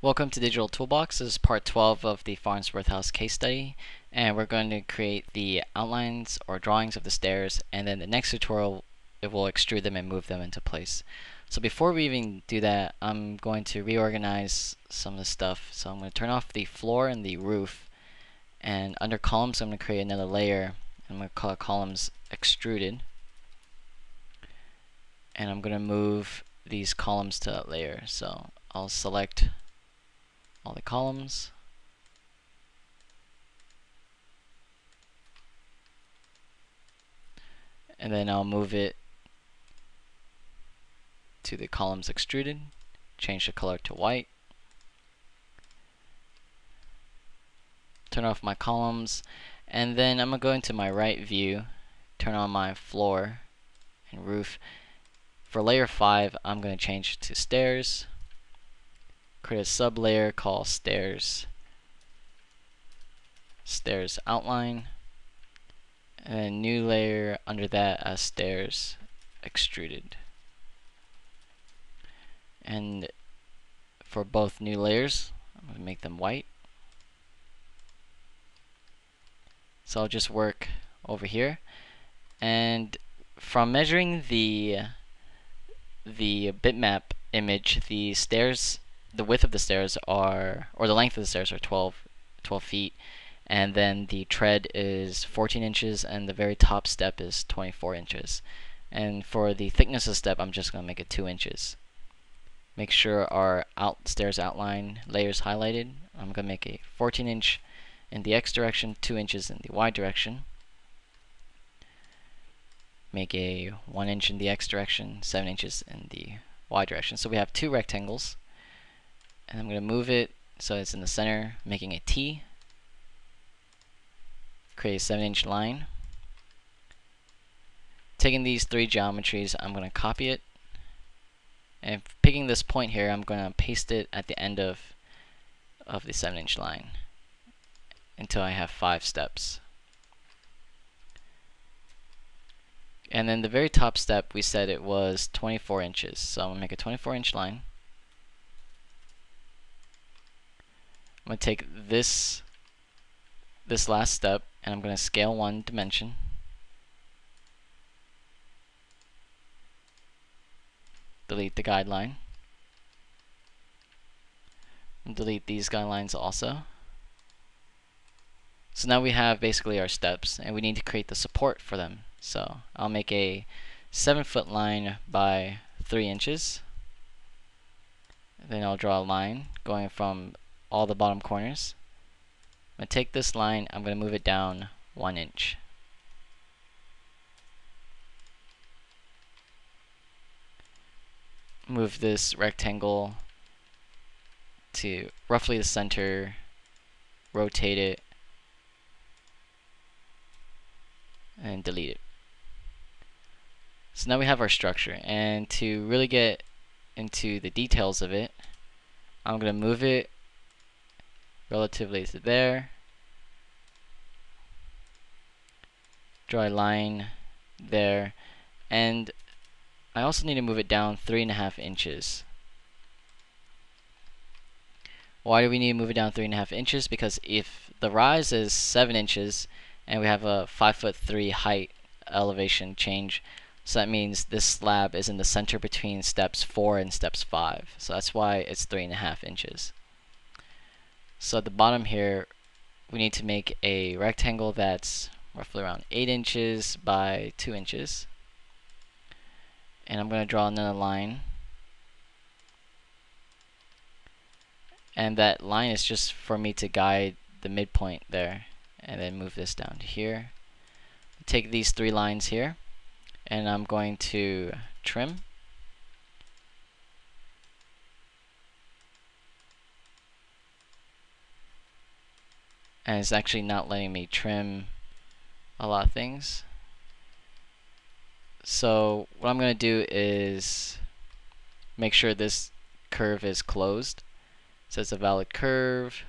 Welcome to Digital Toolbox. This is part 12 of the Farnsworth House case study, and we're going to create the outlines or drawings of the stairs, and then the next tutorial it will extrude them and move them into place. So before we even do that, I'm going to reorganize some of the stuff. So I'm going to turn off the floor and the roof, and under columns I'm going to create another layer. I'm going to call it columns extruded, and I'm going to move these columns to that layer. So I'll select all the columns, and then I'll move it to the columns extruded, change the color to white, turn off my columns, and then I'm going to go into my right view, turn on my floor and roof. For layer 5, I'm going to change to stairs, create a sub layer called stairs outline, and a new layer under that as stairs extruded. And for both new layers, I'm going to make them white. So I'll just work over here, and from measuring the bitmap image, the width of the stairs are, or the length of the stairs are 12 feet, and then the tread is 14 inches, and the very top step is 24 inches. And for the thickness of the step, I'm just going to make it 2 inches. Make sure our stairs outline layer is highlighted. I'm going to make a 14 inch in the X direction, 2 inches in the Y direction. Make a 1 inch in the X direction, 7 inches in the Y direction. So we have two rectangles, and I'm going to move it so it's in the center, making a T. Create a 7-inch line. Taking these three geometries, I'm going to copy it, and picking this point here, I'm going to paste it at the end of the 7-inch line until I have 5 steps. And then the very top step, we said it was 24 inches. So I'm going to make a 24-inch line. I'm going to take this last step, and I'm going to scale 1 dimension. Delete the guideline. And delete these guidelines also. So now we have basically our steps, and we need to create the support for them. So I'll make a 7-foot line by 3 inches. Then I'll draw a line going from all the bottom corners. I'm going to take this line, I'm going to move it down 1 inch. Move this rectangle to roughly the center, rotate it, and delete it. So now we have our structure, and to really get into the details of it, I'm going to move it relatively to there, draw a line there, and I also need to move it down 3.5 inches. Why do we need to move it down 3.5 inches? Because if the rise is 7 inches and we have a 5'3" height elevation change, so that means this slab is in the center between steps 4 and steps 5. So that's why it's 3.5 inches. So at the bottom here, we need to make a rectangle that's roughly around 8 inches by 2 inches. And I'm going to draw another line. And that line is just for me to guide the midpoint there. And then move this down to here. Take these 3 lines here, and I'm going to trim. And it's actually not letting me trim a lot of things. So what I'm going to do is make sure this curve is closed. So it's a valid curve.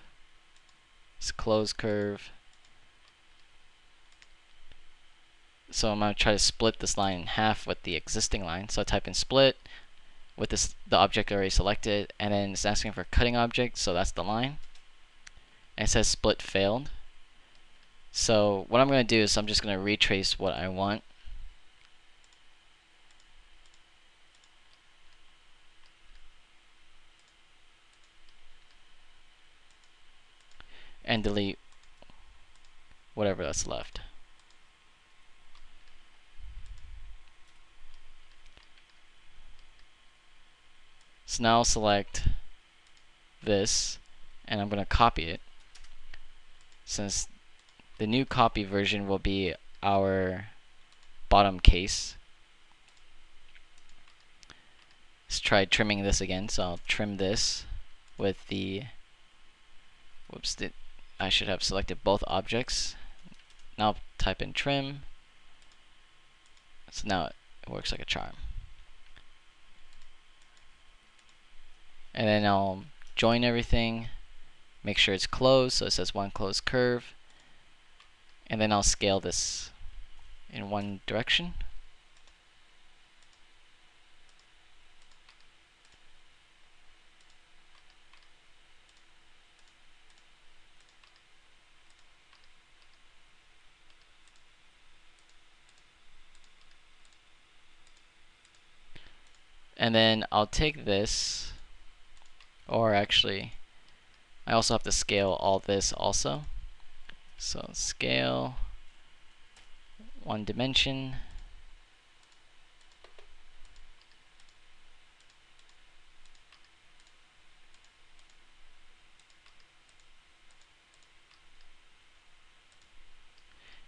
It's a closed curve. So I'm going to try to split this line in half with the existing line. So I type in split with the object already selected, and then it's asking for cutting object, so that's the line. And it says split failed. So what I'm going to do is I'm just going to retrace what I want. And delete whatever that's left. So now I'll select this, and I'm going to copy it, since the new copy version will be our bottom case. Let's try trimming this again. So I'll trim this with the, whoops, I should have selected both objects. Now I'll type in trim. So now it works like a charm. And then I'll join everything, make sure it's closed, so it says one closed curve. And then I'll scale this in one direction. And then I'll take this, or actually, I also have to scale all this also. So scale, one dimension.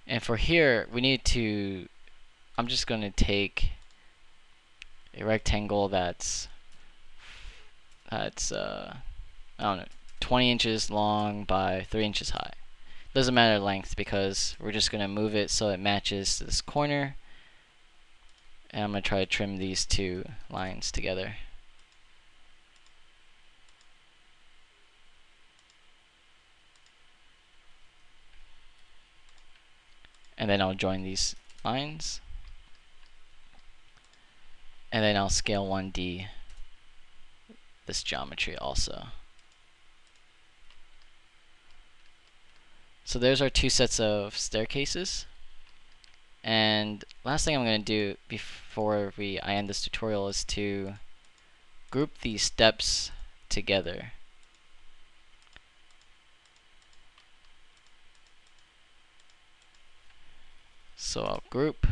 And for here, we need to, I'm just going to take a rectangle that's I don't know, 20 inches long by 3 inches high. Doesn't matter length, because we're just going to move it so it matches this corner. And I'm going to try to trim these two lines together. And then I'll join these lines. And then I'll scale 1D this geometry also. So there's our two sets of staircases. And last thing I'm going to do before I end this tutorial is to group these steps together. So I'll group,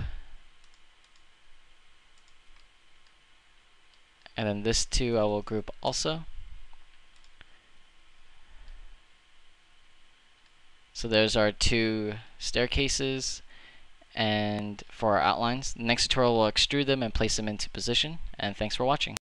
and then this two I will group also. So there's our two staircases, and for our outlines, the next tutorial we'll extrude them and place them into position. And thanks for watching.